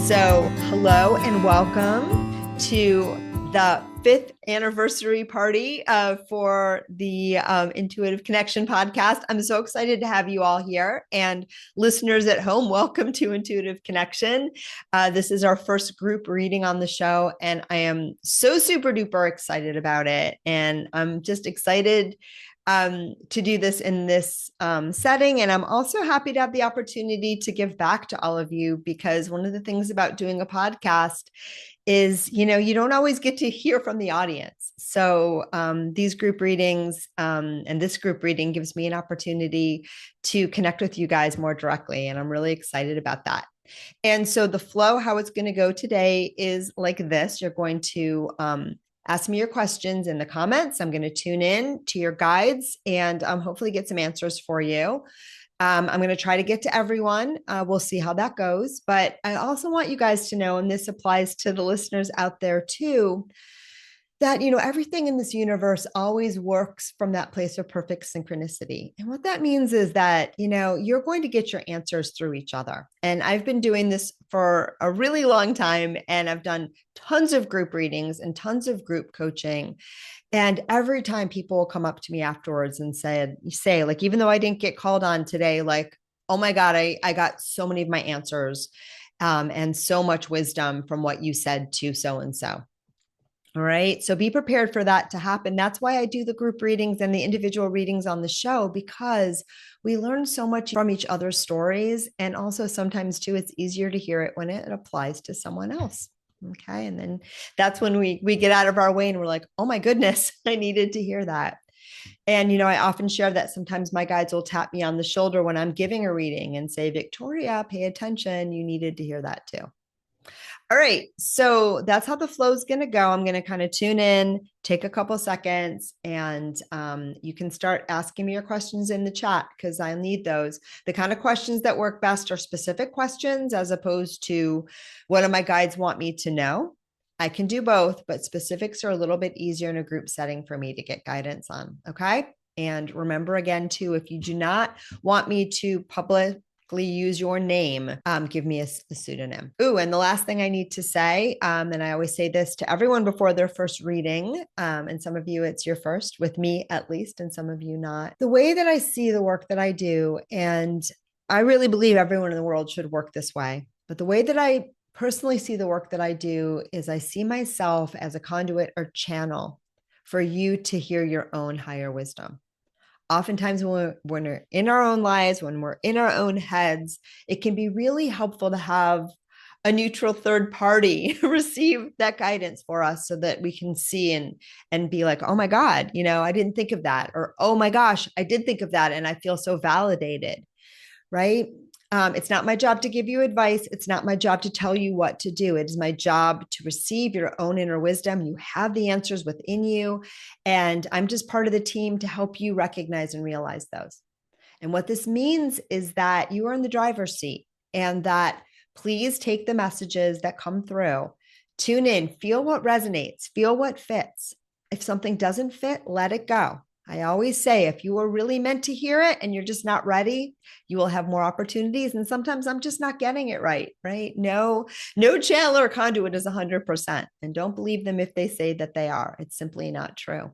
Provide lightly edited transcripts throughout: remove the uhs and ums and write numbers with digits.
So, hello and welcome to the fifth anniversary party for the Intuitive Connection podcast. I'm so excited to have you all here, and listeners at home, welcome to Intuitive Connection. This is our first group reading on the show, and I am so super duper excited about it. And I'm just excited to do this in this setting. And I'm also happy to have the opportunity to give back to all of you, because one of the things about doing a podcast is, you don't always get to hear from the audience. So these group readings and this group reading gives me an opportunity to connect with you guys more directly. And I'm really excited about that. And so the flow, how it's going to go today is like this. You're going to ask me your questions in the comments. I'm going to tune in to your guides and hopefully get some answers for you. I'm going to try to get to everyone. We'll see how that goes. But I also want you guys to know, and this applies to the listeners out there too, that, everything in this universe always works from that place of perfect synchronicity. And what that means is that, you're going to get your answers through each other. And I've been doing this for a really long time, and I've done tons of group readings and tons of group coaching. And every time people will come up to me afterwards and say, like, even though I didn't get called on today, like, oh my God, I got so many of my answers and so much wisdom from what you said to so-and-so. All right. So be prepared for that to happen. That's why I do the group readings and the individual readings on the show, because we learn so much from each other's stories. And also sometimes too, it's easier to hear it when it applies to someone else. Okay. And then that's when we get out of our way and we're like, oh my goodness, I needed to hear that. And, I often share that sometimes my guides will tap me on the shoulder when I'm giving a reading and say, Victoria, pay attention. You needed to hear that too. All right. So that's how the flow is going to go. I'm going to kind of tune in, take a couple seconds, and you can start asking me your questions in the chat, because I need those. The kind of questions that work best are specific questions, as opposed to what do my guides want me to know. I can do both, but specifics are a little bit easier in a group setting for me to get guidance on. Okay. And remember again, too, if you do not want me to use your name, give me a pseudonym. Ooh, and the last thing I need to say, and I always say this to everyone before their first reading, and some of you it's your first, with me at least, and some of you not. The way that I see the work that I do, and I really believe everyone in the world should work this way, but the way that I personally see the work that I do is I see myself as a conduit or channel for you to hear your own higher wisdom. Oftentimes when we're in our own lives, when we're in our own heads, it can be really helpful to have a neutral third party receive that guidance for us, so that we can see and be like, oh my God, I didn't think of that. Or, oh my gosh, I did think of that. And I feel so validated, right? It's not my job to give you advice. It's not my job to tell you what to do. It is my job to receive your own inner wisdom. You have the answers within you. And I'm just part of the team to help you recognize and realize those. And what this means is that you are in the driver's seat, and that please take the messages that come through, tune in, feel what resonates, feel what fits. If something doesn't fit, let it go. I always say, if you were really meant to hear it and you're just not ready, you will have more opportunities. And sometimes I'm just not getting it right? No channel or conduit is 100%. And don't believe them if they say that they are. It's simply not true.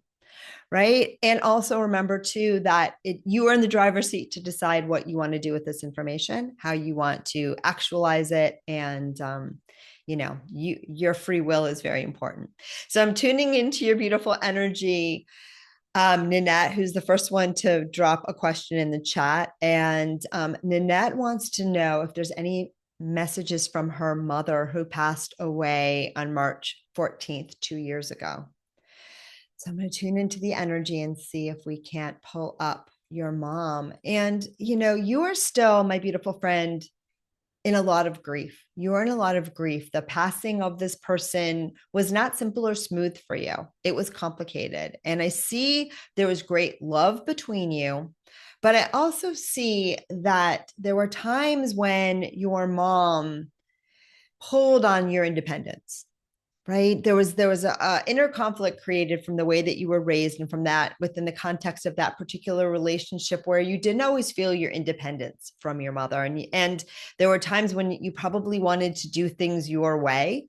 Right. And also remember too, that you are in the driver's seat to decide what you want to do with this information, how you want to actualize it. And, your free will is very important. So I'm tuning into your beautiful energy, Nanette, who's the first one to drop a question in the chat. And Nanette wants to know if there's any messages from her mother, who passed away on March 14th, 2 years ago. So I'm going to tune into the energy and see if we can't pull up your mom. And, you are still, my beautiful friend, in a lot of grief. You are in a lot of grief. The passing of this person was not simple or smooth for you. It was complicated. And I see there was great love between you, but I also see that there were times when your mom pulled on your independence. right? There was a inner conflict created from the way that you were raised and from that within the context of that particular relationship where you didn't always feel your independence from your mother. And there were times when you probably wanted to do things your way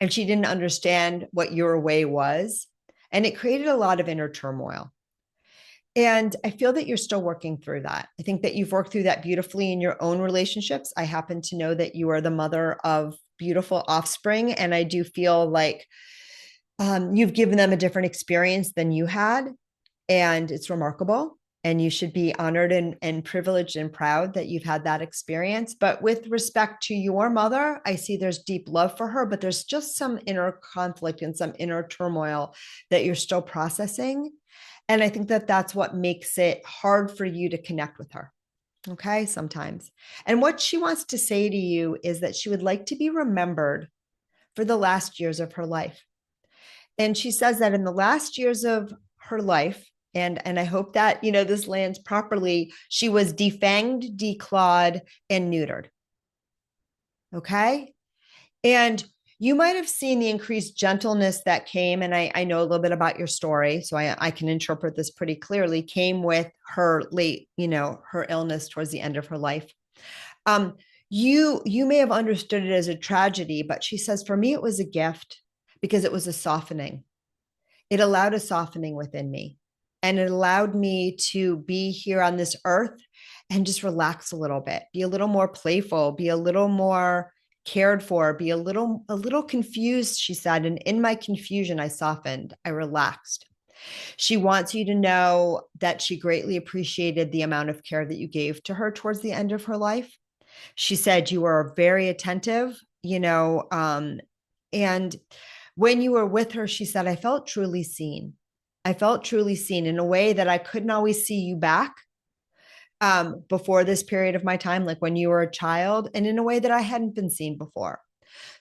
and she didn't understand what your way was. And it created a lot of inner turmoil. And I feel that you're still working through that. I think that you've worked through that beautifully in your own relationships. I happen to know that you are the mother of beautiful offspring. And I do feel like you've given them a different experience than you had. And it's remarkable. And you should be honored and privileged and proud that you've had that experience. But with respect to your mother, I see there's deep love for her, but there's just some inner conflict and some inner turmoil that you're still processing. And I think that that's what makes it hard for you to connect with her. Okay, sometimes. And what she wants to say to you is that she would like to be remembered for the last years of her life. And she says that in the last years of her life, and I hope that, this lands properly, she was defanged, declawed, and neutered. Okay. And you might have seen the increased gentleness that came, and I know a little bit about your story, so I can interpret this pretty clearly, came with her late, her illness towards the end of her life. You may have understood it as a tragedy, but she says, for me, it was a gift because it was a softening. It allowed a softening within me, and it allowed me to be here on this earth and just relax a little bit, be a little more playful, be a little more cared for, be a little confused, she said. And in my confusion, I softened, I relaxed. She wants you to know that she greatly appreciated the amount of care that you gave to her towards the end of her life. She said you were very attentive, and when you were with her, she said, I felt truly seen. I felt truly seen in a way that I couldn't always see you back before this period of my time, like when you were a child, and in a way that I hadn't been seen before.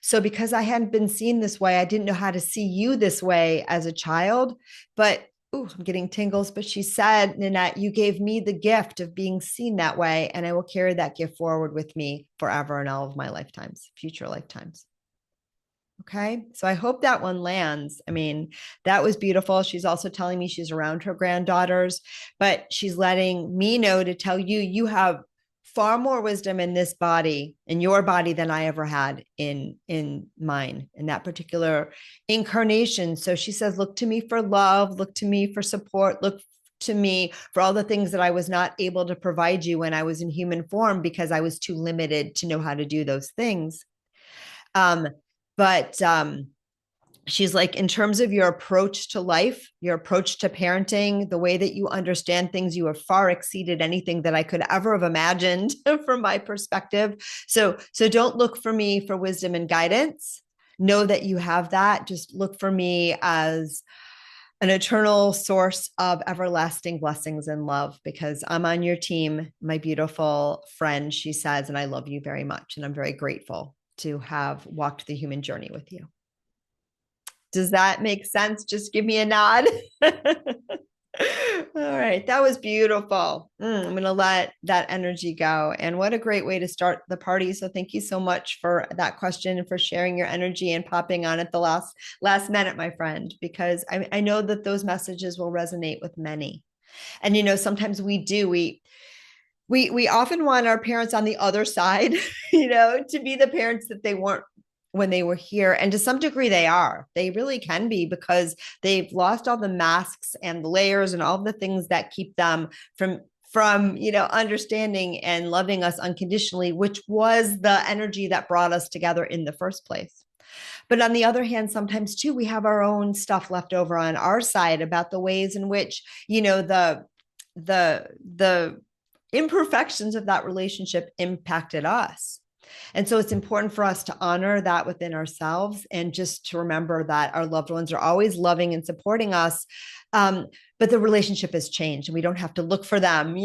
So because I hadn't been seen this way, I didn't know how to see you this way as a child. But I'm getting tingles. But she said, Nanette, you gave me the gift of being seen that way, and I will carry that gift forward with me forever in all of my lifetimes, future lifetimes. Okay. So I hope that one lands. I mean, that was beautiful. She's also telling me she's around her granddaughters, but she's letting me know to tell you, you have far more wisdom in this body, in your body, than I ever had in mine, in that particular incarnation. So she says, look to me for love, look to me for support, look to me for all the things that I was not able to provide you when I was in human form because I was too limited to know how to do those things. But she's like, in terms of your approach to life, your approach to parenting, the way that you understand things, you have far exceeded anything that I could ever have imagined from my perspective. So don't look for me for wisdom and guidance. Know that you have that. Just look for me as an eternal source of everlasting blessings and love, because I'm on your team, my beautiful friend, she says, and I love you very much. And I'm very grateful to have walked the human journey with you. Does that make sense? Just give me a nod. All right. That was beautiful. I'm going to let that energy go. And what a great way to start the party. So thank you so much for that question and for sharing your energy and popping on at the last minute, my friend, because I know that those messages will resonate with many. And, sometimes we often want our parents on the other side, to be the parents that they weren't when they were here. And to some degree they are. They really can be, because they've lost all the masks and the layers and all the things that keep them from understanding and loving us unconditionally, which was the energy that brought us together in the first place. But on the other hand, sometimes too, we have our own stuff left over on our side about the ways in which, the imperfections of that relationship impacted us. And so it's important for us to honor that within ourselves, and just to remember that our loved ones are always loving and supporting us. But the relationship has changed and we don't have to look for them.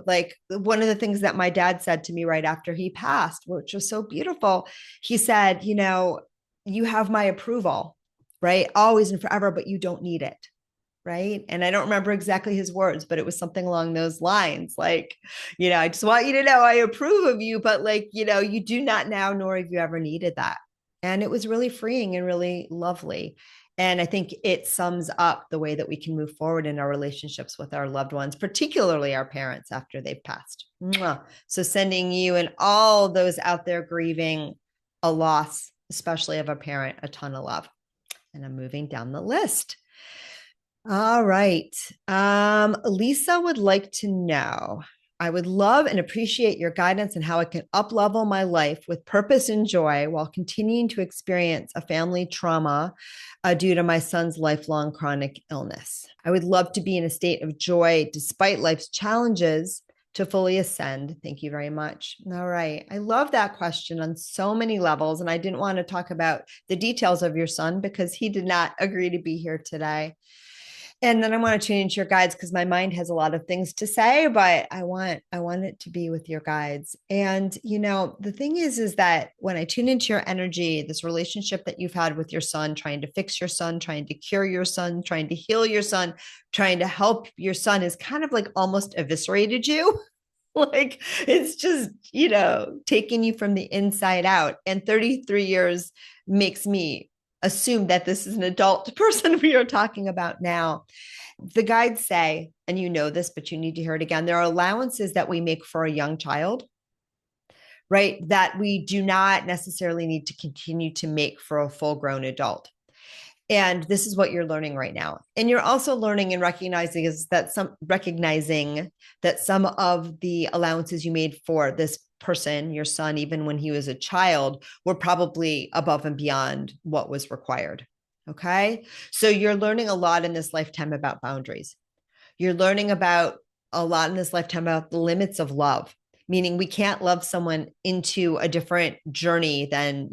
Like one of the things that my dad said to me right after he passed, which was so beautiful, he said, you have my approval, right? Always and forever, but you don't need it. Right. And I don't remember exactly his words, but it was something along those lines. Like, I just want you to know I approve of you, but you do not now, nor have you ever needed that. And it was really freeing and really lovely. And I think it sums up the way that we can move forward in our relationships with our loved ones, particularly our parents after they've passed. Mwah. So sending you and all those out there grieving a loss, especially of a parent, a ton of love. And I'm moving down the list. All right. Lisa would like to know, I would love and appreciate your guidance on how I can up-level my life with purpose and joy while continuing to experience a family trauma due to my son's lifelong chronic illness. I would love to be in a state of joy despite life's challenges to fully ascend. Thank you very much. All right. I love that question on so many levels. And I didn't want to talk about the details of your son because he did not agree to be here today. And then I want to tune into your guides because my mind has a lot of things to say, but I want it to be with your guides. And the thing is that when I tune into your energy, this relationship that you've had with your son, trying to fix your son, trying to cure your son, trying to heal your son, trying to help your son is kind of like almost eviscerated you. Like it's just, taking you from the inside out. And 33 years makes me assume that this is an adult person we are talking about now. The guides say, and you know this, but you need to hear it again, there are allowances that we make for a young child, right? That we do not necessarily need to continue to make for a full-grown adult. And this is what you're learning right now. And you're also learning and recognizing that some of the allowances you made for this person, your son, even when he was a child, were probably above and beyond what was required. Okay. So you're learning a lot in this lifetime about boundaries. You're learning about a lot in this lifetime about the limits of love, meaning we can't love someone into a different journey than,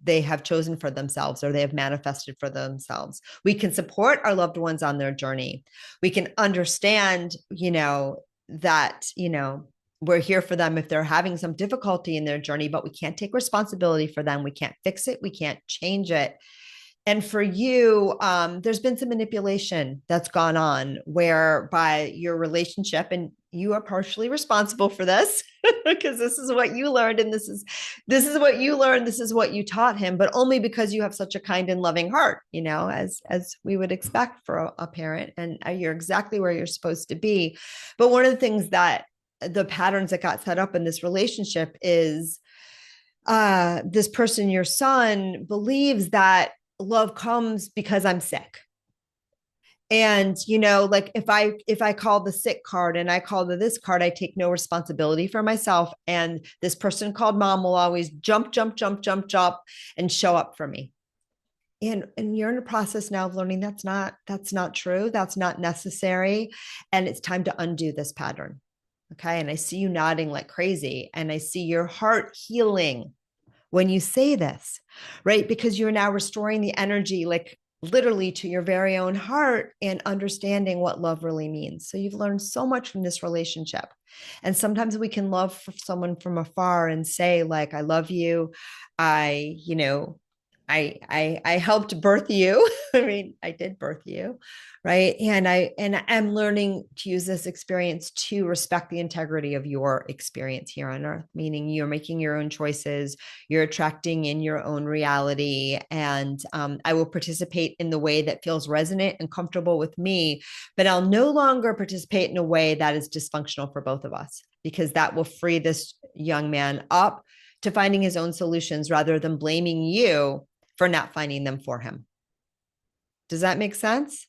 they have chosen for themselves or they have manifested for themselves. We can support our loved ones on their journey. We can understand, that, we're here for them if they're having some difficulty in their journey, but we can't take responsibility for them. We can't fix it. We can't change it. And for you, there's been some manipulation that's gone on whereby your relationship, and you are partially responsible for this because this is what you learned. And this is what you learned. This is what you taught him, but only because you have such a kind and loving heart, as we would expect for a parent, and you're exactly where you're supposed to be. But one of the things that the patterns that got set up in this relationship is this person, your son, believes that love comes because I'm sick. And, like if I call the sick card and I call this card, I take no responsibility for myself. And this person called mom will always jump, and show up for me. And you're in a process now of learning that's not true. That's not necessary. And it's time to undo this pattern. Okay. And I see you nodding like crazy. And I see your heart healing when you say this, right? Because you're now restoring the energy, like literally to your very own heart and understanding what love really means. So you've learned so much from this relationship. And sometimes we can love someone from afar and say, like, I love you. I helped birth you. I mean, I did birth you, right? And I'm learning to use this experience to respect the integrity of your experience here on earth, meaning you're making your own choices, you're attracting in your own reality. And I will participate in the way that feels resonant and comfortable with me, but I'll no longer participate in a way that is dysfunctional for both of us, because that will free this young man up to finding his own solutions rather than blaming you for not finding them for him. Does that make sense?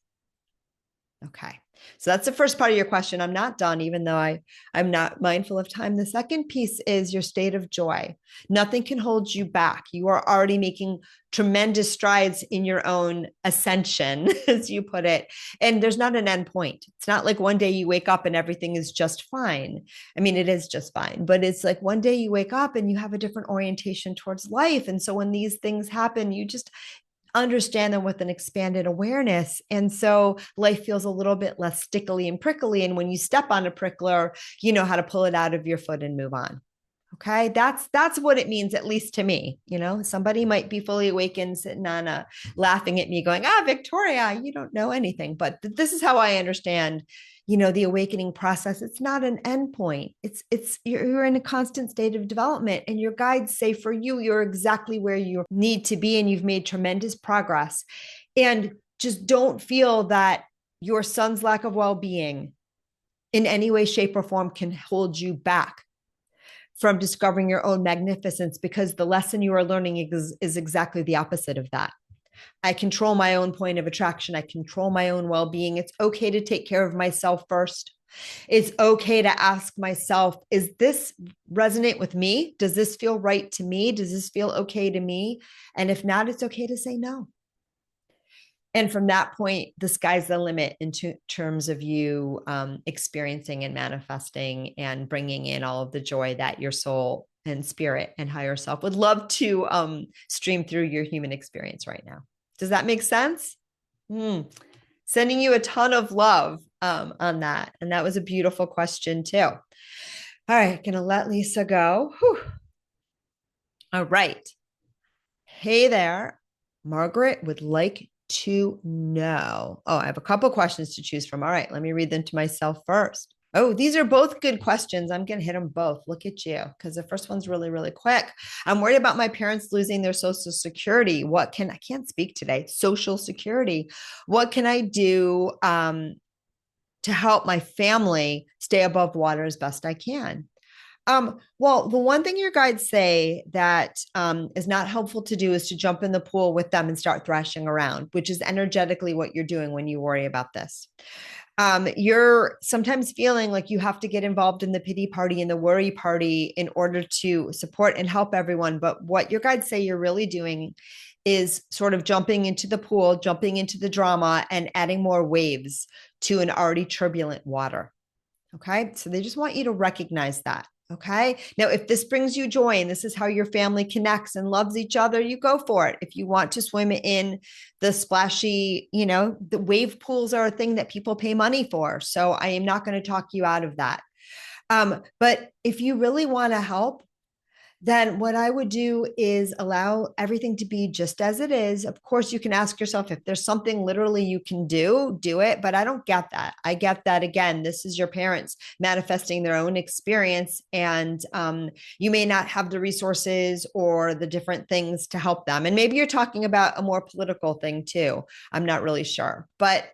Okay. So that's the first part of your question. I'm not done, even though I'm not mindful of time. The second piece is your state of joy. Nothing can hold you back. You are already making tremendous strides in your own ascension, as you put it. And there's not an end point. It's not like one day you wake up and everything is just fine. I mean, it is just fine, but it's like one day you wake up and you have a different orientation towards life. And so when these things happen, you just understand them with an expanded awareness. And so life feels a little bit less stickily and prickly. And when you step on a prickler, you know how to pull it out of your foot and move on. Okay. That's what it means, at least to me. Somebody might be fully awakened, sitting on laughing at me going, Victoria, you don't know anything. But this is how I understand, the awakening process. It's not an endpoint. You're in a constant state of development, and your guides say for you, you're exactly where you need to be, and you've made tremendous progress. And just don't feel that your son's lack of well-being in any way, shape, or form can hold you back from discovering your own magnificence, because the lesson you are learning is exactly the opposite of that. I control my own point of attraction. I control my own well-being. It's okay to take care of myself first. It's okay to ask myself, is this resonate with me? Does this feel right to me? Does this feel okay to me? And if not, it's okay to say no. And from that point, the sky's the limit in terms of you experiencing and manifesting and bringing in all of the joy that your soul and spirit and higher self would love to stream through your human experience right now. Does that make sense? Sending you a ton of love on that. And that was a beautiful question too. All right, gonna let Lisa go. Whew. All right. Hey there. Margaret would like to know. Oh, I have a couple questions to choose from. All right, let me read them to myself first. Oh, these are both good questions. I'm going to hit them both. Look at you, because the first one's really, really quick. I'm worried about my parents losing their Social Security. I can't speak today. Social Security. What can I do to help my family stay above water as best I can? Well, the one thing your guides say that is not helpful to do is to jump in the pool with them and start thrashing around, which is energetically what you're doing when you worry about this. You're sometimes feeling like you have to get involved in the pity party and the worry party in order to support and help everyone. But what your guides say you're really doing is sort of jumping into the pool, jumping into the drama, and adding more waves to an already turbulent water. Okay. So they just want you to recognize that. Okay. Now, if this brings you joy and this is how your family connects and loves each other, you go for it. If you want to swim in the splashy, the wave pools are a thing that people pay money for. So I am not going to talk you out of that. But if you really want to help, then what I would do is allow everything to be just as it is. Of course, you can ask yourself if there's something literally you can do it. But I don't get that. I get that, again, this is your parents manifesting their own experience. And you may not have the resources or the different things to help them. And maybe you're talking about a more political thing too. I'm not really sure. But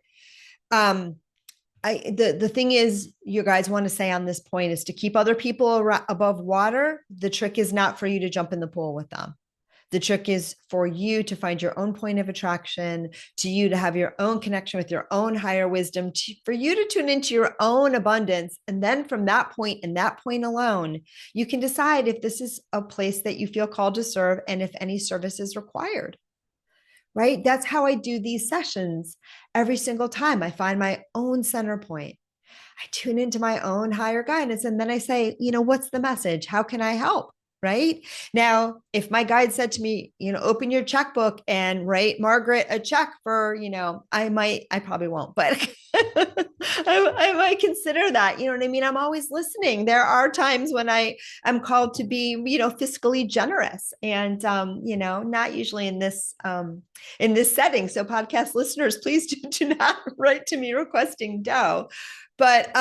the thing is, you guys want to say on this point is to keep other people above water. The trick is not for you to jump in the pool with them. The trick is for you to find your own point of attraction, to you to have your own connection with your own higher wisdom, for you to tune into your own abundance. And then from that point and that point alone, you can decide if this is a place that you feel called to serve and if any service is required. Right? That's how I do these sessions every single time. I find my own center point. I tune into my own higher guidance. And then I say, what's the message? How can I help? Right now, if my guide said to me, open your checkbook and write Margaret a check for, I probably won't, but I might consider that. You know what I mean? I'm always listening. There are times when I am called to be, fiscally generous, and not usually in this setting. So podcast listeners, please do not write to me requesting dough. But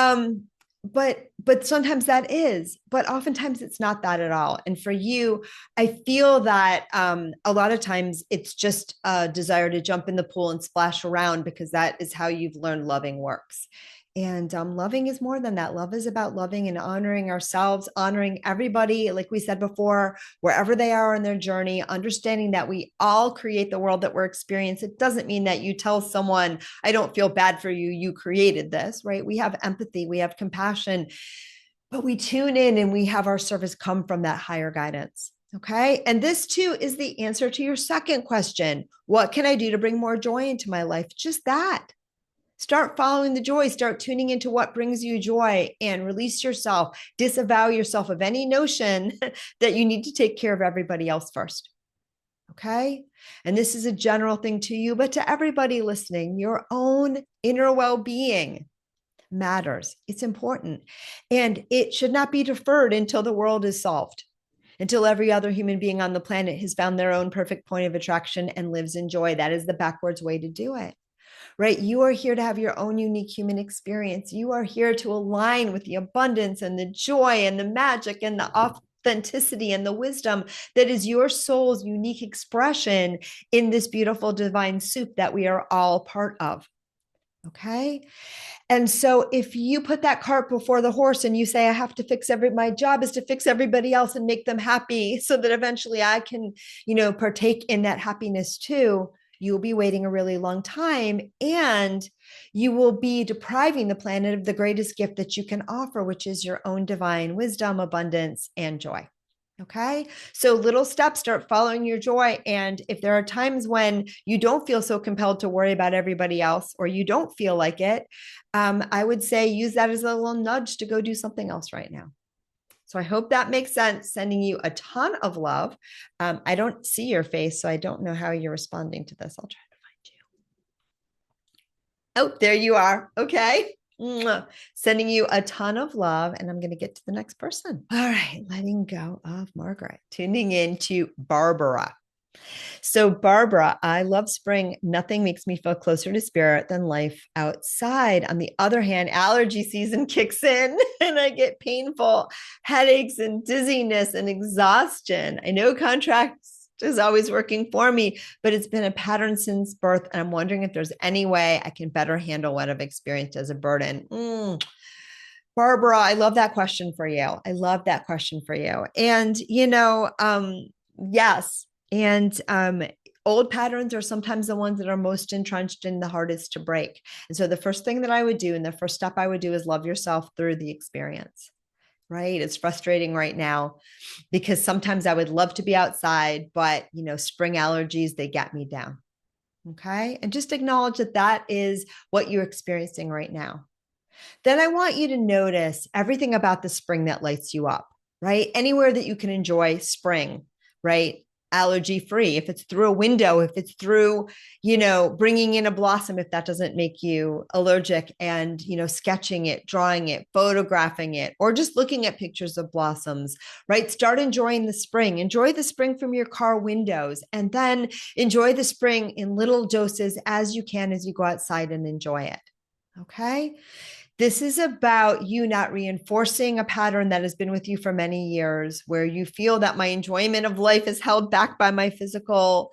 sometimes that is, but oftentimes it's not that at all. And for you, I feel that a lot of times it's just a desire to jump in the pool and splash around, because that is how you've learned loving works. And loving is more than that. Love is about loving and honoring ourselves, honoring everybody, like we said before, wherever they are in their journey, understanding that we all create the world that we're experiencing. It doesn't mean that you tell someone, I don't feel bad for you, you created this, right? We have empathy, we have compassion, but we tune in and we have our service come from that higher guidance. Okay. And this too is the answer to your second question. What can I do to bring more joy into my life? Just that. Start following the joy, start tuning into what brings you joy, and release yourself, disavow yourself of any notion that you need to take care of everybody else first. Okay. And this is a general thing to you, but to everybody listening, your own inner well-being matters. It's important. And it should not be deferred until the world is solved, until every other human being on the planet has found their own perfect point of attraction and lives in joy. That is the backwards way to do it. right? You are here to have your own unique human experience. You are here to align with the abundance and the joy and the magic and the authenticity and the wisdom that is your soul's unique expression in this beautiful divine soup that we are all part of. Okay. And so if you put that cart before the horse and you say, I have to fix my job is to fix everybody else and make them happy so that eventually I can, partake in that happiness too, you'll be waiting a really long time, and you will be depriving the planet of the greatest gift that you can offer, which is your own divine wisdom, abundance, and joy. Okay. So little steps, start following your joy. And if there are times when you don't feel so compelled to worry about everybody else, or you don't feel like it, I would say use that as a little nudge to go do something else right now. So I hope that makes sense. Sending you a ton of love. I don't see your face, so I don't know how you're responding to this. I'll try to find you. Oh, there you are. Okay. Mwah. Sending you a ton of love, and I'm going to get to the next person. All right, letting go of Margaret, tuning in to Barbara. So, Barbara, I love spring. Nothing makes me feel closer to spirit than life outside. On the other hand, allergy season kicks in and I get painful headaches and dizziness and exhaustion. I know contrast is always working for me, but it's been a pattern since birth. And I'm wondering if there's any way I can better handle what I've experienced as a burden. Barbara, I love that question for you. I love that question for you. And, yes. And old patterns are sometimes the ones that are most entrenched and the hardest to break. And so the first thing that I would do, and the first step I would do, is love yourself through the experience, right? It's frustrating right now because sometimes I would love to be outside, but, spring allergies, they get me down. Okay. And just acknowledge that that is what you're experiencing right now. Then I want you to notice everything about the spring that lights you up, right? Anywhere that you can enjoy spring, right? Allergy free. If it's through a window, if it's through, bringing in a blossom, if that doesn't make you allergic, and, sketching it, drawing it, photographing it, or just looking at pictures of blossoms, right? Start enjoying the spring. Enjoy the spring from your car windows, and then enjoy the spring in little doses as you can as you go outside and enjoy it. Okay. This is about you not reinforcing a pattern that has been with you for many years, where you feel that my enjoyment of life is held back by my physical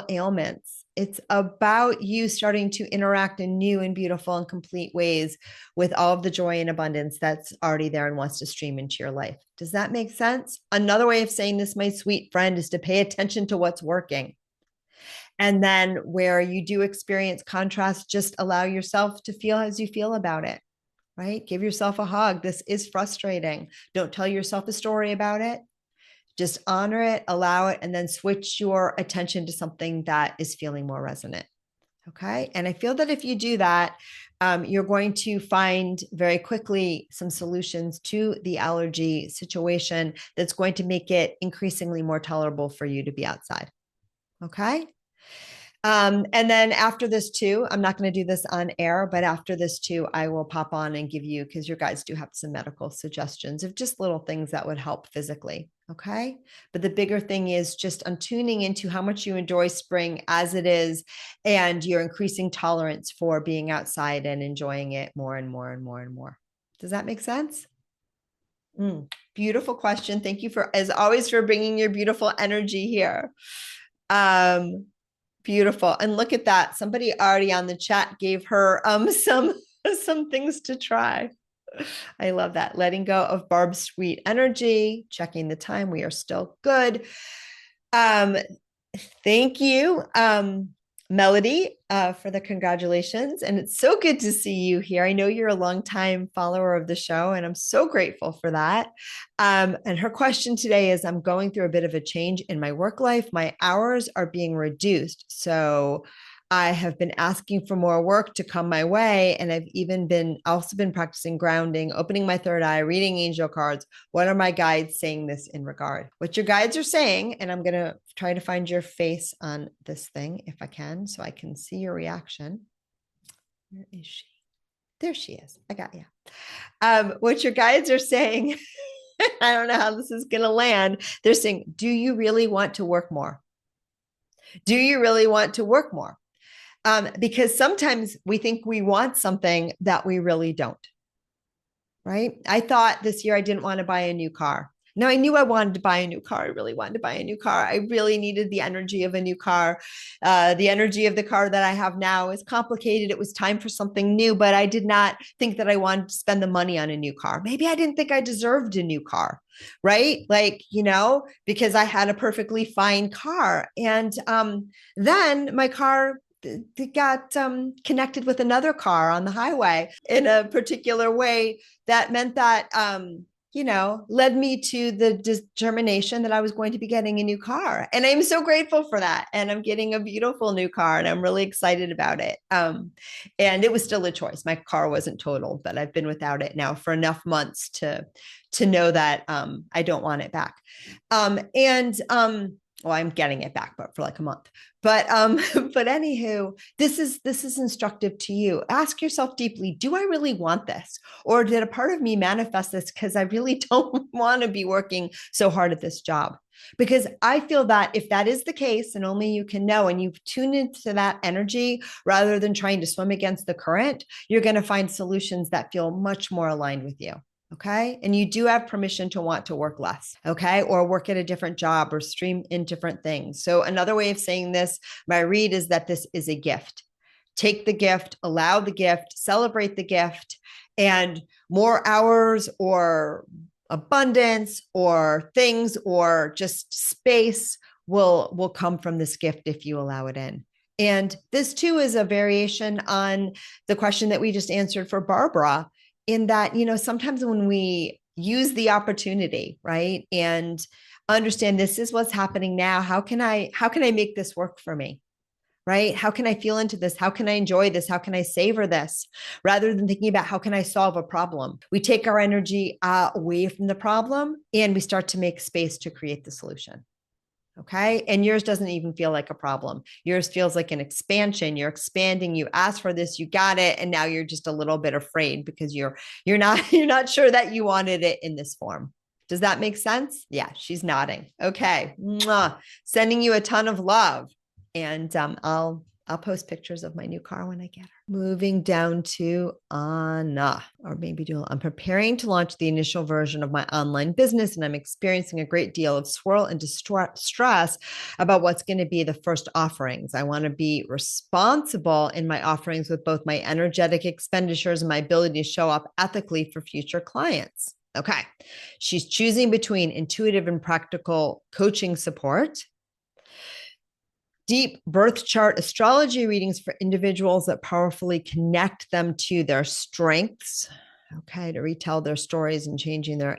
ailments. It's about you starting to interact in new and beautiful and complete ways with all of the joy and abundance that's already there and wants to stream into your life. Does that make sense? Another way of saying this, my sweet friend, is to pay attention to what's working. And then where you do experience contrast, just allow yourself to feel as you feel about it, right? Give yourself a hug. This is frustrating. Don't tell yourself a story about it. Just honor it, allow it, and then switch your attention to something that is feeling more resonant. Okay. And I feel that if you do that, you're going to find very quickly some solutions to the allergy situation that's going to make it increasingly more tolerable for you to be outside. Okay. And then after this too, I'm not going to do this on air, but after this too, I will pop on and give you, because your guys do have some medical suggestions of just little things that would help physically. Okay. But the bigger thing is just on tuning into how much you enjoy spring as it is, and your increasing tolerance for being outside and enjoying it more and more and more and more. Does that make sense? Beautiful question. Thank you as always, for bringing your beautiful energy here. Beautiful. And look at that. Somebody already on the chat gave her some things to try. I love that. Letting go of Barb's sweet energy, checking the time. We are still good. Thank you, Melody, for the congratulations. And it's so good to see you here. I know you're a longtime follower of the show, and I'm so grateful for that. And her question today is, I'm going through a bit of a change in my work life. My hours are being reduced. So I have been asking for more work to come my way. And I've also been practicing grounding, opening my third eye, reading angel cards. What are my guides saying this in regard? What your guides are saying, and I'm going to try to find your face on this thing if I can, so I can see your reaction. Where is she? There she is. I got you. What your guides are saying, I don't know how this is going to land. They're saying, do you really want to work more? Do you really want to work more? Because sometimes we think we want something that we really don't, right? I thought this year I didn't want to buy a new car. Now I knew I wanted to buy a new car. I really wanted to buy a new car. I really needed the energy of a new car. The energy of the car that I have now is complicated. It was time for something new, but I did not think that I wanted to spend the money on a new car. Maybe I didn't think I deserved a new car, right? Like, because I had a perfectly fine car. And then my car got connected with another car on the highway in a particular way that meant that led me to the determination that I was going to be getting a new car. And I'm so grateful for that. And I'm getting a beautiful new car and I'm really excited about it. And it was still a choice. My car wasn't totaled, but I've been without it now for enough months to know that I don't want it back. Well, I'm getting it back, but for like a month. But but anywho, this is instructive to you. Ask yourself deeply, do I really want this? Or did a part of me manifest this because I really don't want to be working so hard at this job? Because I feel that if that is the case, and only you can know, and you tune into that energy rather than trying to swim against the current, you're going to find solutions that feel much more aligned with you. Okay. And you do have permission to want to work less. Okay. Or work at a different job or stream in different things. So another way of saying this, my read is that this is a gift. Take the gift, allow the gift, celebrate the gift, and more hours or abundance or things or just space will come from this gift if you allow it in. And this too is a variation on the question that we just answered for Barbara, in that, sometimes when we use the opportunity, right, and understand this is what's happening now, how can I make this work for me? Right? How can I feel into this? How can I enjoy this? How can I savor this? Rather than thinking about how can I solve a problem, we take our energy away from the problem and we start to make space to create the solution. Okay. And yours doesn't even feel like a problem. Yours feels like an expansion. You're expanding. You asked for this, you got it. And now you're just a little bit afraid because you're not sure that you wanted it in this form. Does that make sense? Yeah, she's nodding. Okay. Mwah. Sending you a ton of love. And I'll post pictures of my new car when I get her. Moving down to Anna, or maybe I'm preparing to launch the initial version of my online business, and I'm experiencing a great deal of swirl and stress about what's going to be the first offerings. I want to be responsible in my offerings with both my energetic expenditures and my ability to show up ethically for future clients. Okay. She's choosing between intuitive and practical coaching support, deep birth chart astrology readings for individuals that powerfully connect them to their strengths, okay, to retell their stories and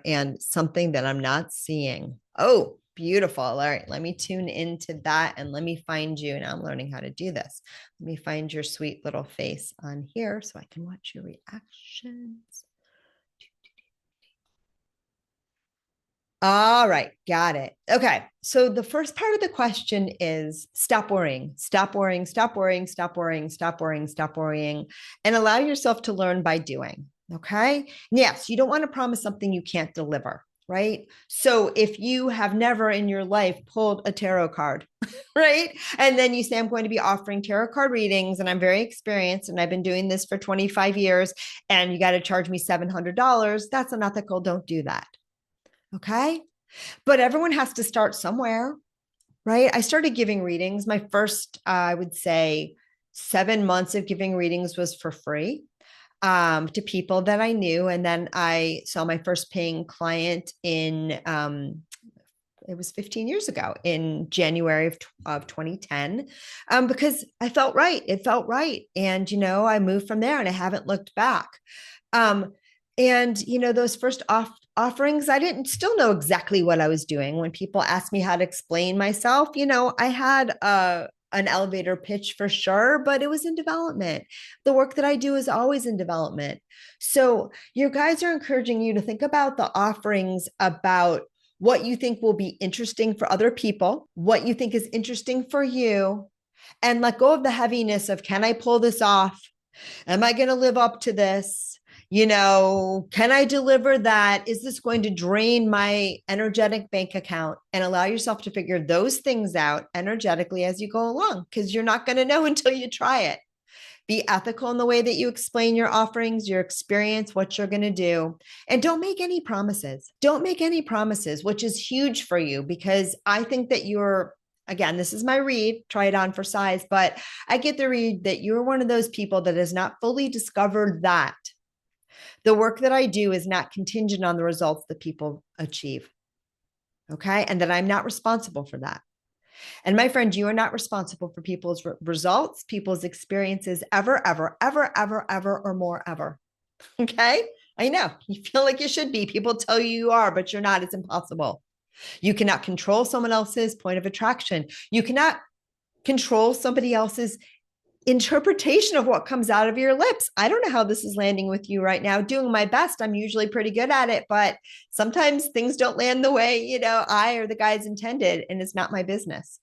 and something that I'm not seeing. Oh, beautiful. All right, let me tune into that and let me find you. And I'm learning how to do this. Let me find your sweet little face on here so I can watch your reactions. All right, got it. Okay, so the first part of the question is stop worrying, stop worrying, stop worrying, stop worrying, stop worrying, stop worrying, and allow yourself to learn by doing. Okay, yes, you don't want to promise something you can't deliver, right? So if you have never in your life pulled a tarot card, right? And then you say, I'm going to be offering tarot card readings and I'm very experienced and I've been doing this for 25 years and you got to charge me $700. That's unethical. Don't do that. Okay. But everyone has to start somewhere, right? I started giving readings. My first, I would say 7 months of giving readings was for free to people that I knew. And then I saw my first paying client in, it was 15 years ago in January of 2010, because I felt right. It felt right. And, I moved from there and I haven't looked back. And, those first offerings, I didn't still know exactly what I was doing. When people asked me how to explain myself, I had an elevator pitch for sure, but it was in development. The work that I do is always in development. So your guides are encouraging you to think about the offerings, about what you think will be interesting for other people, what you think is interesting for you, and let go of the heaviness of, can I pull this off? Am I going to live up to this? Can I deliver that? Is this going to drain my energetic bank account? And allow yourself to figure those things out energetically as you go along, because you're not going to know until you try it. Be ethical in the way that you explain your offerings, your experience, what you're going to do. And don't make any promises. Don't make any promises, which is huge for you, because I think that again, this is my read, try it on for size, but I get the read that you're one of those people that has not fully discovered that the work that I do is not contingent on the results that people achieve. Okay. And that I'm not responsible for that. And my friend, you are not responsible for people's results, people's experiences ever, ever, ever, ever, ever, or more ever. Okay. I know you feel like you should be. People tell you are, but you're not. It's impossible. You cannot control someone else's point of attraction. You cannot control somebody else's interpretation of what comes out of your lips. I don't know how this is landing with you right now. Doing my best. I'm usually pretty good at it, but sometimes things don't land the way, I or the guys intended, and it's not my business.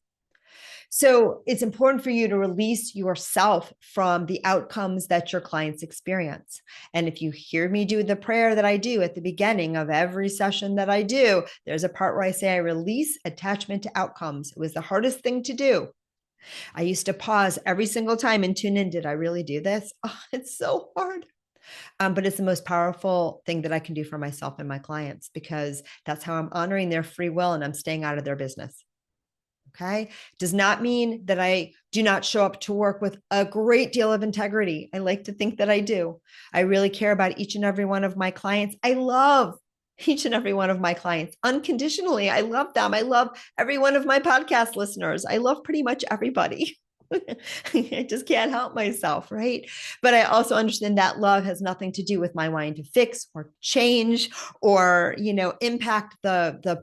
So it's important for you to release yourself from the outcomes that your clients experience. And if you hear me do the prayer that I do at the beginning of every session that I do, there's a part where I say I release attachment to outcomes. It was the hardest thing to do. I used to pause every single time and tune in. Did I really do this? Oh, it's so hard. But it's the most powerful thing that I can do for myself and my clients, because that's how I'm honoring their free will and I'm staying out of their business. Okay. Does not mean that I do not show up to work with a great deal of integrity. I like to think that I do. I really care about each and every one of my clients. I love each and every one of my clients unconditionally. I love them. I love every one of my podcast listeners. I love pretty much everybody. I just can't help myself, right? But I also understand that love has nothing to do with my wanting to fix or change or, impact the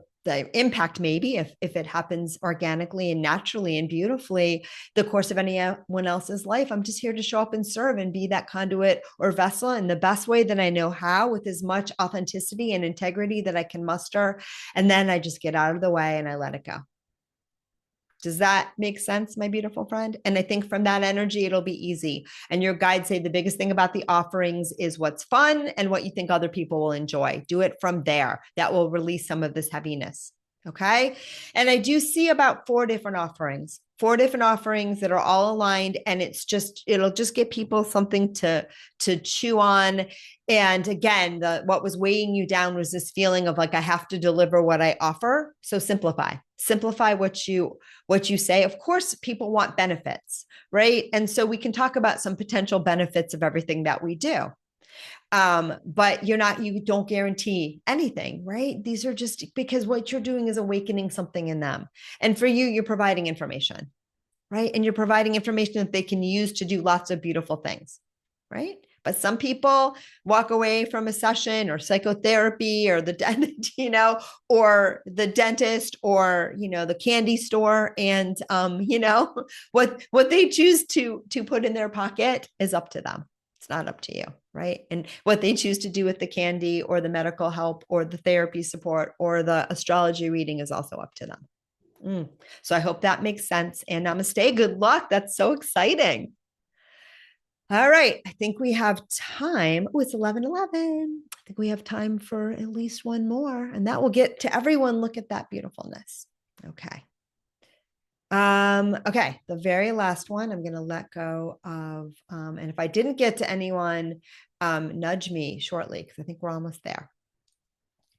impact, maybe if it happens organically and naturally and beautifully, the course of anyone else's life. I'm just here to show up and serve and be that conduit or vessel in the best way that I know how, with as much authenticity and integrity that I can muster. And then I just get out of the way and I let it go. Does that make sense, my beautiful friend? And I think from that energy, it'll be easy. And your guides say the biggest thing about the offerings is what's fun and what you think other people will enjoy. Do it from there. That will release some of this heaviness. Okay. And I do see about four different offerings that are all aligned. And it'll just give people something to chew on. And again, what was weighing you down was this feeling of like, I have to deliver what I offer. So simplify what you say. Of course, people want benefits, right? And so we can talk about some potential benefits of everything that we do. But you don't guarantee anything, right? These are just because what you're doing is awakening something in them. And for you, you're providing information, right? And you're providing information that they can use to do lots of beautiful things, right? But some people walk away from a session or psychotherapy or the dentist, or the dentist or, the candy store. And, what they choose to put in their pocket is up to them. It's not up to you, right? And what they choose to do with the candy or the medical help or the therapy support or the astrology reading is also up to them. So I hope that makes sense. And namaste. Good luck. That's so exciting. All right. I think we have time. Oh, it's 11:11. I think we have time for at least one more, and that will get to everyone. Look at that beautifulness. Okay. Okay. The very last one I'm going to let go of. And if I didn't get to anyone, nudge me shortly, because I think we're almost there.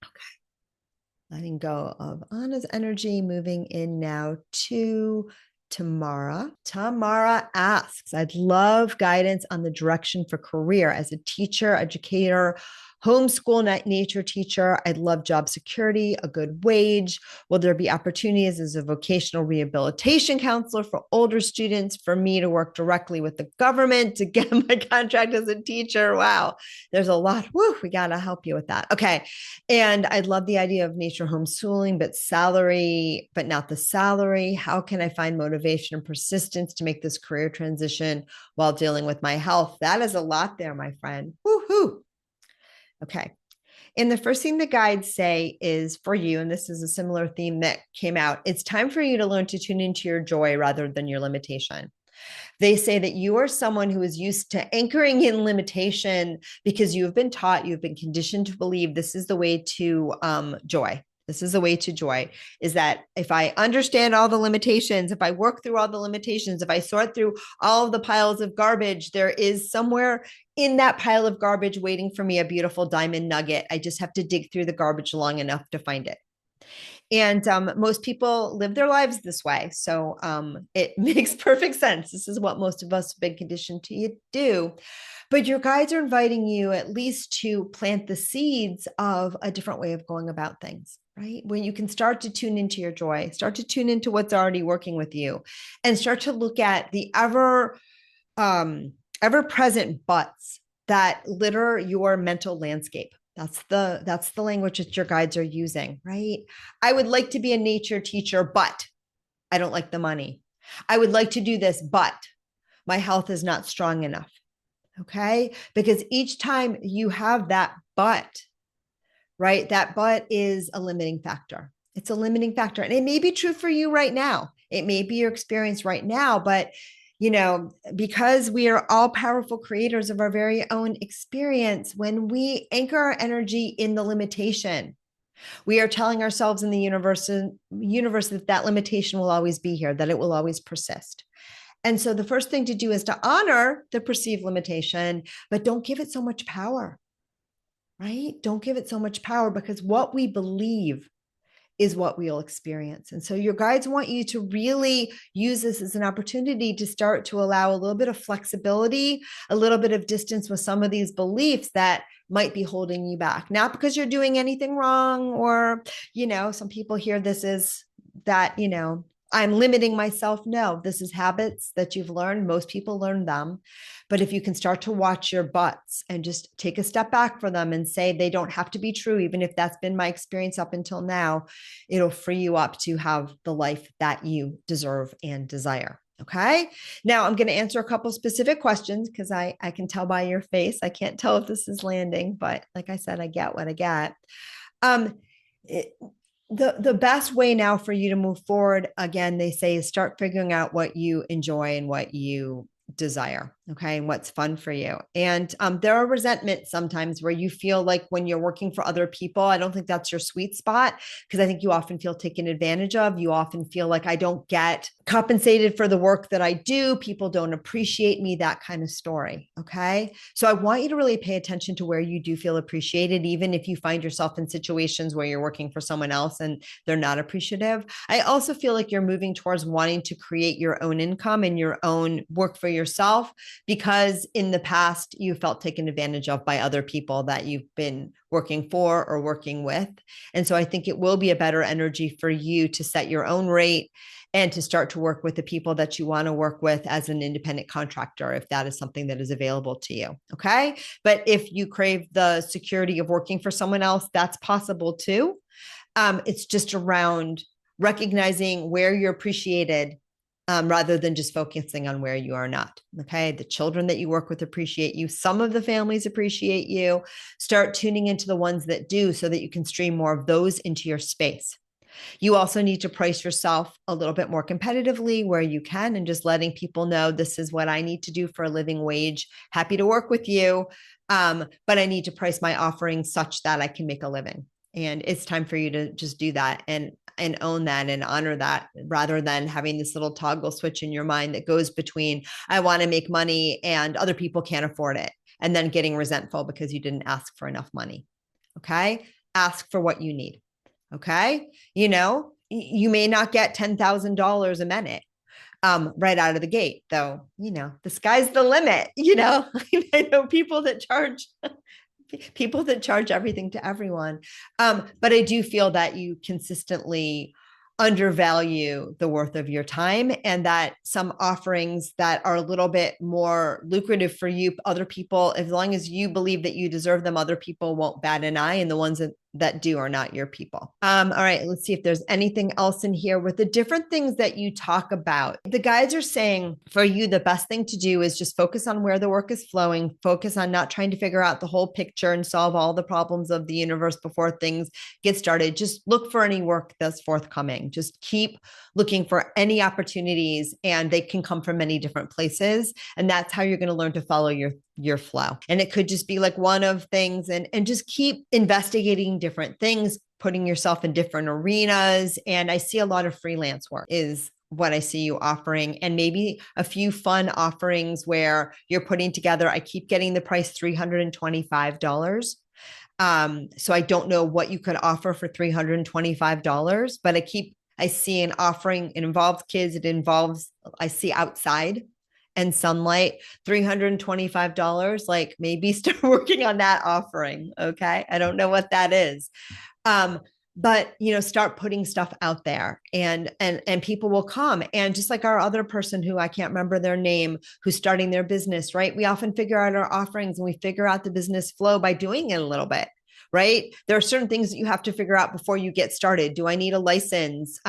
Okay. Letting go of Anna's energy, moving in now to Tamara. Tamara asks, I'd love guidance on the direction for career as a teacher, educator, homeschool nature teacher. I'd love job security, a good wage. Will there be opportunities as a vocational rehabilitation counselor for older students, for me to work directly with the government to get my contract as a teacher? Wow, there's a lot. Woo, we got to help you with that. Okay. And I'd love the idea of nature homeschooling, but not the salary. How can I find motivation and persistence to make this career transition while dealing with my health? That is a lot there, my friend. Woohoo. Okay. And the first thing the guides say is for you, and this is a similar theme that came out, it's time for you to learn to tune into your joy rather than your limitation. They say that you are someone who is used to anchoring in limitation because you have been taught, you've been conditioned to believe this is the way to joy. This is the way to joy, is that if I understand all the limitations, if I work through all the limitations, if I sort through all of the piles of garbage, there is somewhere in that pile of garbage waiting for me a beautiful diamond nugget. I just have to dig through the garbage long enough to find it. And most people live their lives this way. So it makes perfect sense. This is what most of us have been conditioned to do. But your guides are inviting you at least to plant the seeds of a different way of going about things, right? When you can start to tune into your joy, start to tune into what's already working with you, and start to look at the ever present buts that litter your mental landscape. That's the language that your guides are using, right? I would like to be a nature teacher, but I don't like the money. I would like to do this, but my health is not strong enough. Okay? Because each time you have that but, right? That but is a limiting factor. It's a limiting factor. And it may be true for you right now. It may be your experience right now, but because we are all powerful creators of our very own experience, when we anchor our energy in the limitation, we are telling ourselves in the universe that limitation will always be here, that it will always persist. And so the first thing to do is to honor the perceived limitation, but don't give it so much power, right? Don't give it so much power, because what we believe is what we'll experience. And so your guides want you to really use this as an opportunity to start to allow a little bit of flexibility, a little bit of distance with some of these beliefs that might be holding you back. Not because you're doing anything wrong, or, some people hear this as that, I'm limiting myself. No, this is habits that you've learned. Most people learn them. But if you can start to watch your butts and just take a step back for them and say, they don't have to be true, even if that's been my experience up until now, it'll free you up to have the life that you deserve and desire. Okay. Now I'm going to answer a couple specific questions because I can tell by your face. I can't tell if this is landing, but like I said, I get what I get. The best way now for you to move forward, again, they say, is start figuring out what you enjoy and what you desire. Okay. And what's fun for you. And there are resentments sometimes where you feel like when you're working for other people, I don't think that's your sweet spot, because I think you often feel taken advantage of. You often feel like I don't get compensated for the work that I do. People don't appreciate me, that kind of story. Okay. So I want you to really pay attention to where you do feel appreciated, even if you find yourself in situations where you're working for someone else and they're not appreciative. I also feel like you're moving towards wanting to create your own income and your own work for yourself, because in the past you felt taken advantage of by other people that you've been working for or working with. And so I think it will be a better energy for you to set your own rate and to start to work with the people that you want to work with as an independent contractor, if that is something that is available to you. Okay. But if you crave the security of working for someone else, that's possible too. It's just around recognizing where you're appreciated, rather than just focusing on where you are not. Okay. The children that you work with appreciate you. Some of the families appreciate you. Start tuning into the ones that do, so that you can stream more of those into your space. You also need to price yourself a little bit more competitively where you can, and just letting people know, this is what I need to do for a living wage. Happy to work with you. But I need to price my offerings such that I can make a living. And it's time for you to just do that and own that and honor that, rather than having this little toggle switch in your mind that goes between, I want to make money and other people can't afford it, and then getting resentful because you didn't ask for enough money. Okay. Ask for what you need. Okay. You may not get $10,000 a minute right out of the gate, though, the sky's the limit. I know people that charge everything to everyone. But I do feel that you consistently undervalue the worth of your time, and that some offerings that are a little bit more lucrative for you, other people, as long as you believe that you deserve them, other people won't bat an eye. And the ones that that do are not your people. All right, let's see if there's anything else in here with the different things that you talk about. The guides are saying for you, the best thing to do is just focus on where the work is flowing, focus on not trying to figure out the whole picture and solve all the problems of the universe before things get started. Just look for any work that's forthcoming. Just keep looking for any opportunities, and they can come from many different places. And that's how you're going to learn to follow your flow. And it could just be like one of things, and just keep investigating different things, putting yourself in different arenas. And I see a lot of freelance work is what I see you offering, and maybe a few fun offerings where you're putting together. I keep getting the price $325. So I don't know what you could offer for $325, but I see an offering. It involves kids. I see outside and sunlight, $325. Like maybe start working on that offering. Okay. I don't know what that is. But start putting stuff out there, and people will come. And just like our other person who I can't remember their name, who's starting their business, right? We often figure out our offerings and we figure out the business flow by doing it a little bit. Right? There are certain things that you have to figure out before you get started. Do I need a license?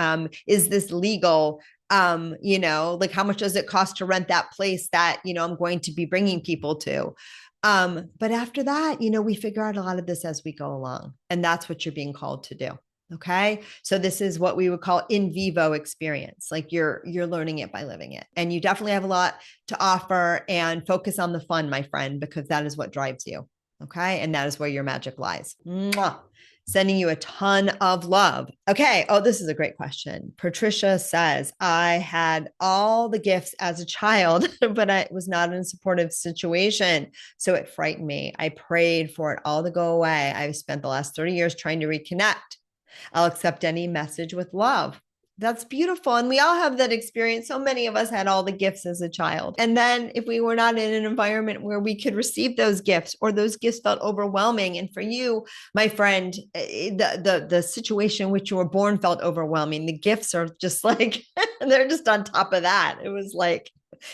Is this legal? Like how much does it cost to rent that place that, I'm going to be bringing people to? But after that, we figure out a lot of this as we go along, and that's what you're being called to do. Okay. So this is what we would call in vivo experience. Like you're learning it by living it, and you definitely have a lot to offer. And focus on the fun, my friend, because that is what drives you. Okay. And that is where your magic lies. Mwah. Sending you a ton of love. Okay. Oh, this is a great question. Patricia says, I had all the gifts as a child, but I was not in a supportive situation. So it frightened me. I prayed for it all to go away. I've spent the last 30 years trying to reconnect. I'll accept any message with love. That's beautiful. And we all have that experience. So many of us had all the gifts as a child. And then if we were not in an environment where we could receive those gifts, or those gifts felt overwhelming. And for you, my friend, the situation in which you were born felt overwhelming. The gifts are just like, they're just on top of that. It was like,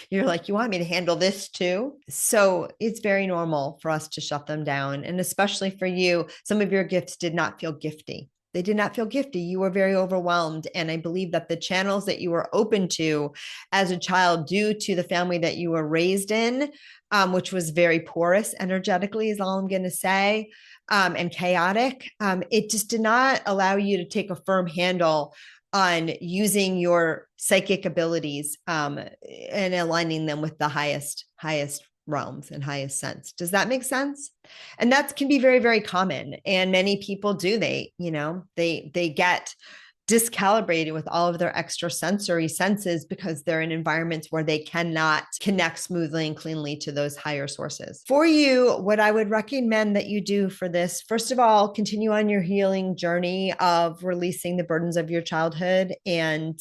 you're like, you want me to handle this too? So it's very normal for us to shut them down. And especially for you, some of your gifts did not feel gifty. They did not feel gifty. You were very overwhelmed. And I believe that the channels that you were open to as a child, due to the family that you were raised in, which was very porous energetically, is all I'm going to say, and chaotic, it just did not allow you to take a firm handle on using your psychic abilities, and aligning them with the highest realms and highest sense. Does that make sense? And that can be very, very common. And many people do, they get discalibrated with all of their extrasensory senses because they're in environments where they cannot connect smoothly and cleanly to those higher sources. For you, what I would recommend that you do for this, first of all, continue on your healing journey of releasing the burdens of your childhood, and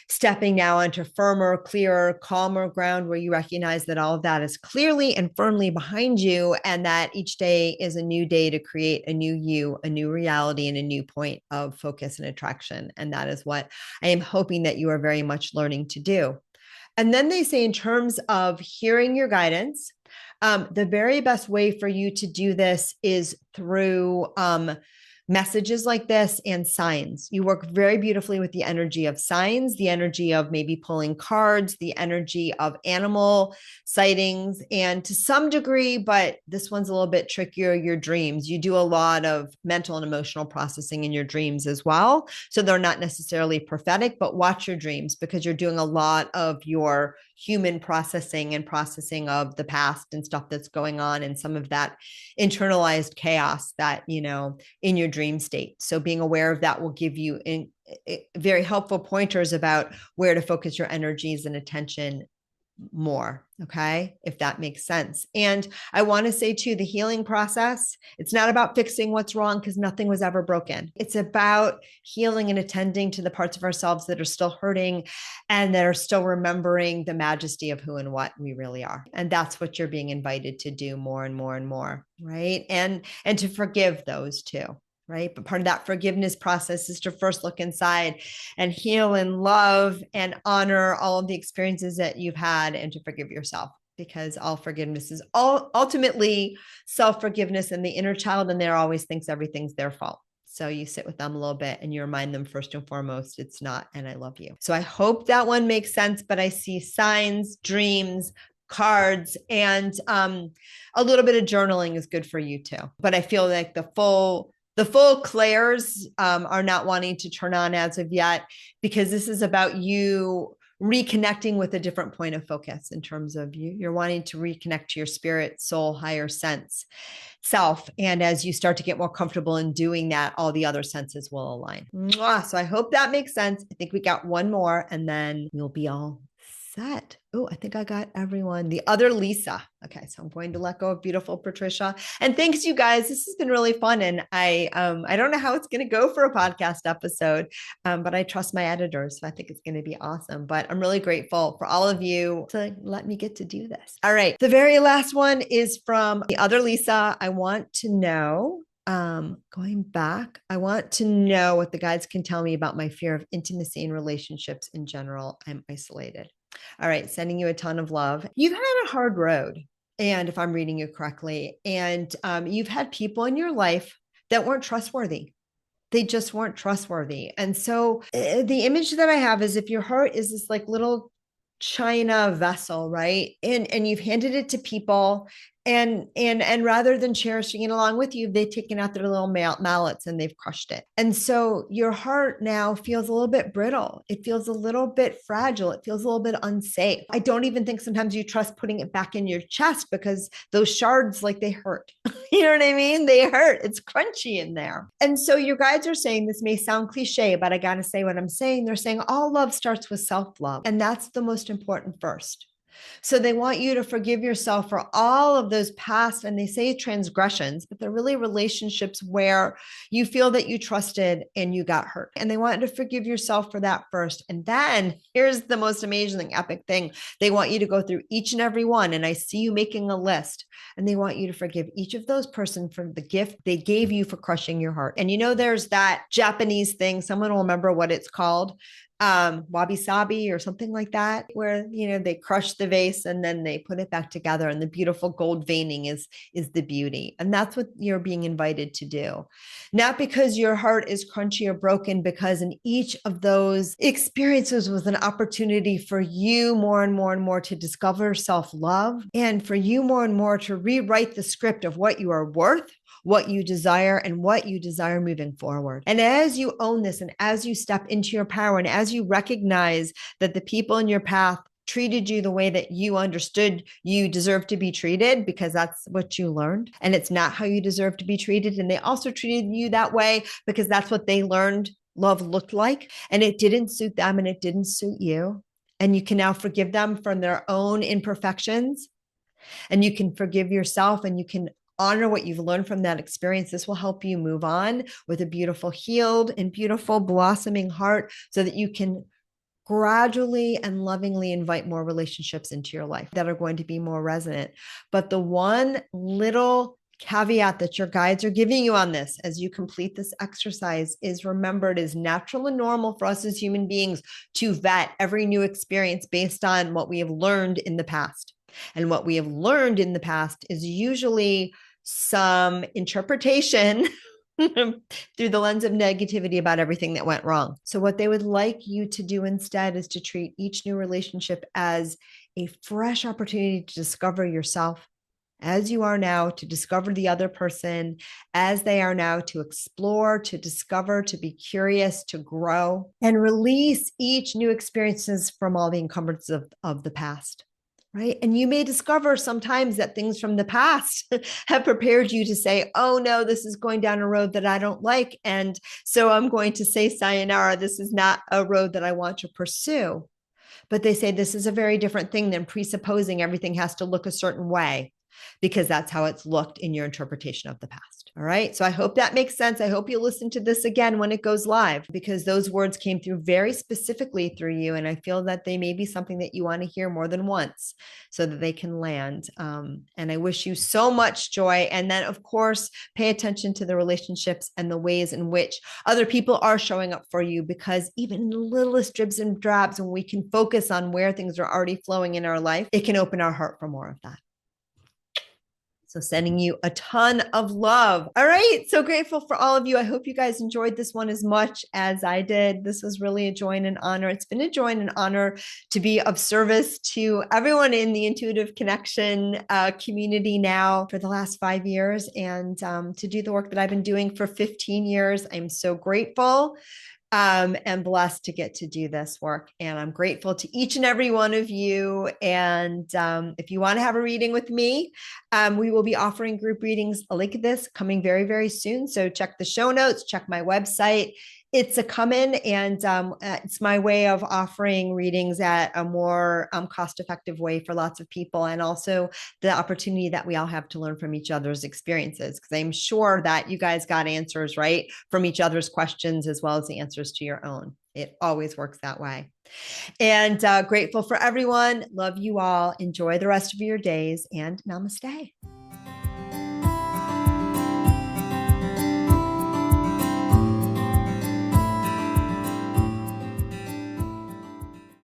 stepping now onto firmer, clearer, calmer ground where you recognize that all of that is clearly and firmly behind you, and that each day is a new day to create a new you, a new reality, and a new point of focus and attraction. And that is what I am hoping that you are very much learning to do. And then they say, in terms of hearing your guidance, the very best way for you to do this is through messages like this and signs. You work very beautifully with the energy of signs, the energy of maybe pulling cards, the energy of animal sightings, and to some degree, but this one's a little bit trickier, your dreams. You do a lot of mental and emotional processing in your dreams as well. So they're not necessarily prophetic, but watch your dreams, because you're doing a lot of your human processing and processing of the past and stuff that's going on, and some of that internalized chaos that, in your dream state. So being aware of that will give you very helpful pointers about where to focus your energies and attention more. Okay. If that makes sense. And I want to say too, the healing process, it's not about fixing what's wrong, because nothing was ever broken. It's about healing and attending to the parts of ourselves that are still hurting and that are still remembering the majesty of who and what we really are. And that's what you're being invited to do more and more and more. Right. And to forgive those too. Right. But part of that forgiveness process is to first look inside and heal and love and honor all of the experiences that you've had, and to forgive yourself, because all forgiveness is ultimately self-forgiveness and the inner child, and there always thinks everything's their fault. So you sit with them a little bit and you remind them first and foremost, it's not, and I love you. So I hope that one makes sense, but I see signs, dreams, cards, and a little bit of journaling is good for you too. But I feel like the full clairs are not wanting to turn on as of yet, because this is about you reconnecting with a different point of focus in terms of you're wanting to reconnect to your spirit, soul, higher sense self. And as you start to get more comfortable in doing that, all the other senses will align. Mwah! So I hope that makes sense. I think we got one more and then you'll be all set. Oh, I think I got everyone. The other Lisa. Okay, so I'm going to let go of beautiful Patricia. And thanks, you guys. This has been really fun. And I don't know how it's going to go for a podcast episode, but I trust my editors. So I think it's going to be awesome. But I'm really grateful for all of you to let me get to do this. All right. The very last one is from the other Lisa. I want to know, going back, I want to know what the guides can tell me about my fear of intimacy and relationships in general. I'm isolated. All right, sending you a ton of love. You've had a hard road, and if I'm reading you correctly, and you've had people in your life that weren't trustworthy. They just weren't trustworthy. And so the image that I have is if your heart is this like little china vessel, right? And you've handed it to people, and rather than cherishing it along with you, they've taken out their little mallets and they've crushed it. And so your heart now feels a little bit brittle. It feels a little bit fragile. It feels a little bit unsafe. I don't even think sometimes you trust putting it back in your chest because those shards, like, they hurt. You know what I mean? They hurt. It's crunchy in there. And so your guides are saying, this may sound cliche, but I got to say what I'm saying. They're saying all love starts with self-love. And that's the most important first. So they want you to forgive yourself for all of those past, and they say transgressions, but they're really relationships where you feel that you trusted and you got hurt. And they want you to forgive yourself for that first. And then here's the most amazing, epic thing. They want you to go through each and every one. And I see you making a list, and they want you to forgive each of those persons for the gift they gave you for crushing your heart. And there's that Japanese thing, someone will remember what it's called, wabi sabi or something like that, where they crush the vase and then they put it back together, and the beautiful gold veining is the beauty. And that's what you're being invited to do, not because your heart is crunchy or broken, because in each of those experiences was an opportunity for you more and more and more to discover self-love, and for you more and more to rewrite the script of what you are worth, what you desire, and what you desire moving forward. And as you own this, and as you step into your power, and as you recognize that the people in your path treated you the way that you understood you deserve to be treated, because that's what you learned, and it's not how you deserve to be treated. And they also treated you that way because that's what they learned love looked like, and it didn't suit them and it didn't suit you. And you can now forgive them from their own imperfections, and you can forgive yourself, and you can honor what you've learned from that experience. This will help you move on with a beautiful, healed, and beautiful blossoming heart, so that you can gradually and lovingly invite more relationships into your life that are going to be more resonant. But the one little caveat that your guides are giving you on this as you complete this exercise is, remember, it is natural and normal for us as human beings to vet every new experience based on what we have learned in the past. And what we have learned in the past is usually some interpretation through the lens of negativity about everything that went wrong. So what they would like you to do instead is to treat each new relationship as a fresh opportunity to discover yourself as you are now, to discover the other person as they are now, to explore, to discover, to be curious, to grow, and release each new experiences from all the encumbrances of the past. Right. And you may discover sometimes that things from the past have prepared you to say, oh, no, this is going down a road that I don't like. And so I'm going to say, sayonara, this is not a road that I want to pursue. But they say this is a very different thing than presupposing everything has to look a certain way, because that's how it's looked in your interpretation of the past. All right. So I hope that makes sense. I hope you listen to this again when it goes live, because those words came through very specifically through you. And I feel that they may be something that you want to hear more than once so that they can land. And I wish you so much joy. And then, of course, pay attention to the relationships and the ways in which other people are showing up for you, because even in the littlest dribs and drabs, when we can focus on where things are already flowing in our life, it can open our heart for more of that. So sending you a ton of love. All right. So grateful for all of you. I hope you guys enjoyed this one as much as I did. This was really a joy and an honor. It's been a joy and an honor to be of service to everyone in the Intuitive Connection community now for the last 5 years, and to do the work that I've been doing for 15 years. I'm so grateful and blessed to get to do this work. And I'm grateful to each and every one of you. And if you want to have a reading with me, we will be offering group readings like this coming very, very soon. So check the show notes, check my website. It's a come-in, and it's my way of offering readings at a more cost-effective way for lots of people, and also the opportunity that we all have to learn from each other's experiences, because I'm sure that you guys got answers, right, from each other's questions as well as the answers to your own. It always works that way. And grateful for everyone. Love you all. Enjoy the rest of your days, and namaste.